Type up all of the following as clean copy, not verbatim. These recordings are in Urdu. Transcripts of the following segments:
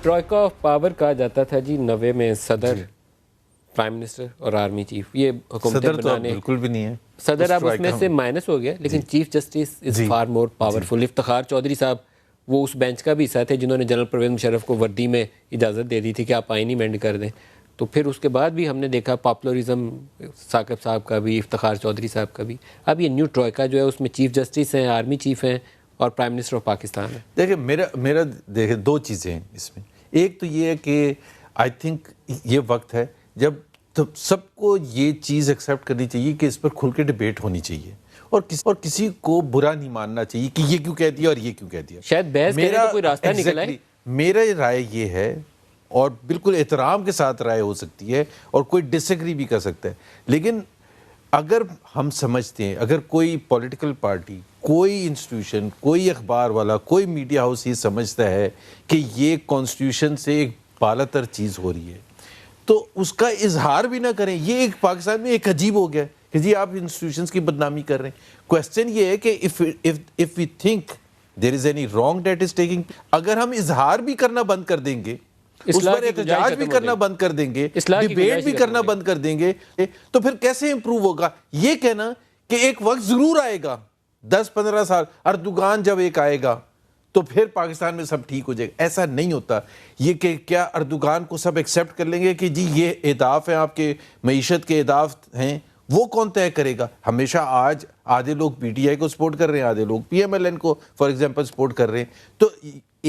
ٹرائکا آف پاور کہا جاتا تھا جی 90 میں صدر، پرائم منسٹر اور آرمی چیف، یہ حکومتیں بنانے بالکل بھی نہیں ہے. صدر اب اس میں سے مائنس ہو گیا، لیکن chief justice is far more powerful. Iftikhar Chaudhry صاحب وہ اس بینچ کا بھی حصہ تھے جنہوں نے جنرل پرویز مشرف کو وردی میں اجازت دے دی تھی کہ آپ آئین ہی امینڈ کر دیں. تو پھر اس کے بعد بھی ہم نے دیکھا پاپولرزم ثاقب صاحب کا بھی، افتخار چودھری صاحب کا بھی. اب یہ نیو ٹرائکا جو ہے اس میں چیف جسٹس ہیں، آرمی چیف ہیں اور پرائم منسٹر آف پاکستان ہے. دیکھیں میرا دیکھیں دو چیزیں ہیں اس میں. ایک تو یہ ہے کہ آئی تھنک یہ وقت ہے جب سب کو یہ چیز ایکسیپٹ کرنی چاہیے کہ اس پر کھل کے ڈیبیٹ ہونی چاہیے، اور کسی کو برا نہیں ماننا چاہیے کہ یہ کیوں کہہ دیا اور یہ کیوں کہہ دیا. شاید بحث کرنے کا کوئی راستہ نکل آئے. میرا رائے یہ ہے، اور بالکل احترام کے ساتھ رائے ہو سکتی ہے اور کوئی ڈس ایگری بھی کر سکتا ہے، لیکن اگر ہم سمجھتے ہیں، اگر کوئی پولیٹیکل پارٹی، کوئی انسٹیٹیوشن، کوئی اخبار والا، کوئی میڈیا ہاؤس یہ سمجھتا ہے کہ یہ کانسٹیٹیوشن سے ایک بالا تر چیز ہو رہی ہے تو اس کا اظہار بھی نہ کریں. یہ ایک پاکستان میں ایک عجیب ہو گیا کہ جی آپ انسٹیٹیوشنز کی بدنامی کر رہے ہیں. کویسچن یہ ہے کہ if we think there is any wrong that is taking، اگر ہم اظہار بھی کرنا بند کر دیں گے، اس پر احتجاج بھی کرنا بند کر دیں گے، ڈیبیٹ بھی کرنا بند کر دیں گے، تو پھر کیسے امپروو ہوگا؟ یہ کہنا کہ ایک وقت ضرور آئے گا 10-15 سال اردوغان جب ایک آئے گا تو پھر پاکستان میں سب ٹھیک ہو جائے گا، ایسا نہیں ہوتا. یہ کہ کیا اردوغان کو سب ایکسیپٹ کر لیں گے کہ جی یہ اہداف ہیں آپ کے، معیشت کے اہداف ہیں، وہ کون طے کرے گا؟ ہمیشہ آج آدھے لوگ پی ٹی آئی کو سپورٹ کر رہے ہیں، آدھے لوگ پی ایم ایل این کو فار ایگزامپل سپورٹ کر رہے ہیں. تو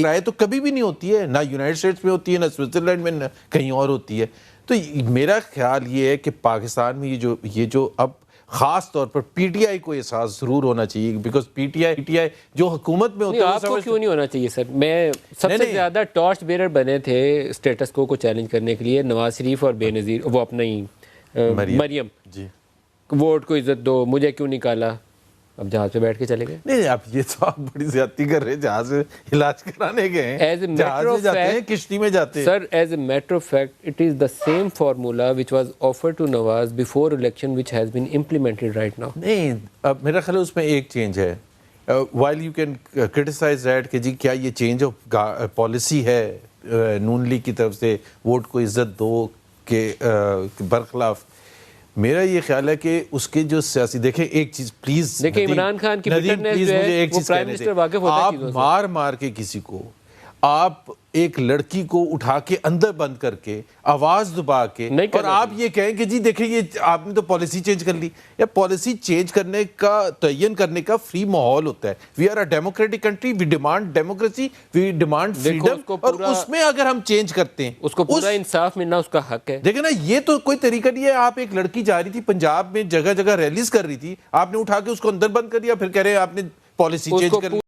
رائے تو کبھی بھی نہیں ہوتی ہے، نہ یونائٹڈ اسٹیٹس میں ہوتی ہے، نہ سوئٹزرلینڈ میں، نہ کہیں اور ہوتی ہے. تو میرا خیال یہ ہے کہ پاکستان میں یہ جو اب خاص طور پر پی ٹی آئی کو احساس ضرور ہونا چاہیے، بیکاز پی ٹی آئی جو حکومت میں ہوتا ہے. آپ کو کیوں نہیں ہونا چاہیے سر؟ میں سب سے زیادہ ٹارچ بیرر بنے تھے اسٹیٹس کو چیلنج کرنے کے لیے نواز شریف اور بے نظیر، وہ اپنا ہی مریم جی، ووٹ کو عزت دو، مجھے کیوں نکالا. اب جہاز پہ بیٹھ کے چلے گئے. نہیں اب یہ تو آپ بڑی زیادتی کر رہے ہیں. جہاز میں علاج کرانے گئے ہیں، جہاز میں جاتے ہیں، کشتی میں جاتے ہیں. Sir as a matter of fact it is the same formula which was offered to Nawaz before election which has been implemented right now. نہیں اب میرا خیال ہے اس میں ایک چینج ہے. while you can criticize that کہ جی کیا یہ چینج آف پالیسی ہے نون لیگ کی طرف سے ووٹ کو عزت دو کے برخلاف، میرا یہ خیال ہے کہ اس کے جو سیاسی، دیکھیں ایک چیز پلیز، دیکھیں عمران خان کی بٹرنس جو ہے وہ پرائم منسٹر واقف ہوتا ہے چیزوں سے. آپ مار کے کسی کو، آپ ایک لڑکی کو اٹھا کے اندر بند کر کے آواز دبا کے، اور آپ یہ کہیں کہ جی دیکھیں یہ آپ نے تو پالیسی چینج کر لی. یا پالیسی چینج کرنے کا، تعین کرنے کا فری ماحول ہوتا ہے. We are a democratic country, we demand democracy, we demand freedom, اور اس میں اگر ہم چینج کرتے ہیں اس کو پورا انصاف ملنا اس کا حق ہے. دیکھیں نا یہ تو کوئی طریقہ نہیں ہے. آپ ایک لڑکی جا رہی تھی پنجاب میں، جگہ جگہ ریلیز کر رہی تھی، آپ نے اٹھا کے اس کو اندر بند کر دیا، پھر کہہ رہے ہیں آپ نے پالیسی چینج کر لی.